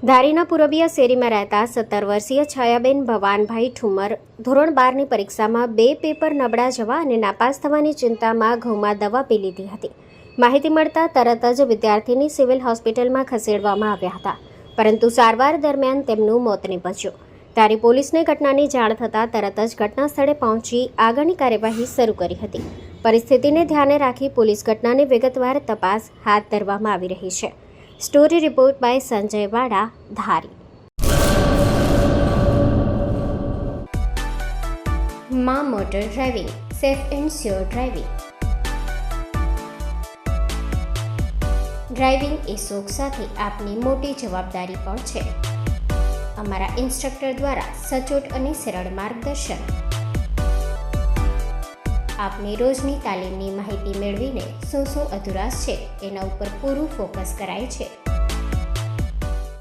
ધારીના પૂરબીયા શેરીમાં રહેતા 17 વર્ષીય છાયાબેન ભવાનભાઈ ઠુમર ધોરણ 12ની પરીક્ષામાં 2 પેપર નબળા જવા અને નાપાસ થવાની ચિંતામાં ઘઉંમાં દવા પી લીધી હતી. માહિતી મળતા તરત જ વિદ્યાર્થીની સિવિલ હોસ્પિટલમાં ખસેડવામાં આવ્યા હતા, પરંતુ સારવાર દરમિયાન તેમનું મોત નીપજ્યું. ધારી પોલીસને ઘટનાની જાણ થતાં તરત જ ઘટના સ્થળે પહોંચી આગળની કાર્યવાહી શરૂ કરી હતી. પરિસ્થિતિને ધ્યાને રાખી પોલીસ ઘટનાની વિગતવાર તપાસ હાથ ધરવામાં આવી રહી છે. Story report by Sanjay Vada, Dhari. માં motor driving, safe and sure driving. Driving એ શોખ સાથે આપની મોટી જવાબદારી પણ છે. અમારા ઇન્સ્ટ્રક્ટર દ્વારા સચોટ અને સરળ માર્ગદર્શન. આપની રોજની તાલીમની માહિતી મેળવીને શું અધુરાશ છે એના ઉપર પૂરું ફોકસ કરાય છે.